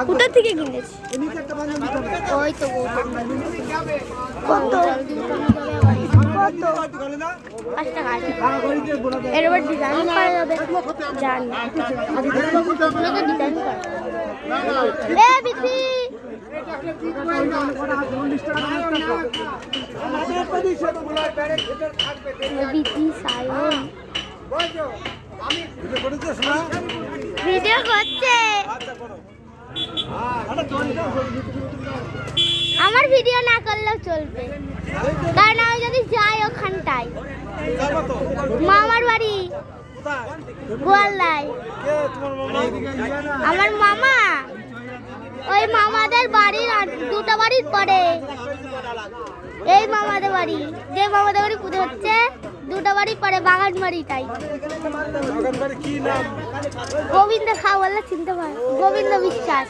কোথা থেকে কিনেছি? ওই তো কত কত 5 টাকা। এর উপর ডিজাইন করা যাবে, জানি ডিজাইন করা। বিথি বিথি সাইন ভিডিও করছে। আমার ভিডিও না করলেও চলবে, কারণ আমি যদি যাই ওখানটায় মামার বাড়ি গোয়ালদায়। আমার মামা, ওই মামাদের বাড়ির দুটো বাড়ির পরে এই মামাদের বাড়ি, যে মামাদের বাড়ি পুজো হচ্ছে দুটো বাড়ি পরে বাগান বাড়িটাই। গোবিন্দ খা বললে চিনতে পারে, গোবিন্দ বিশ্বাস।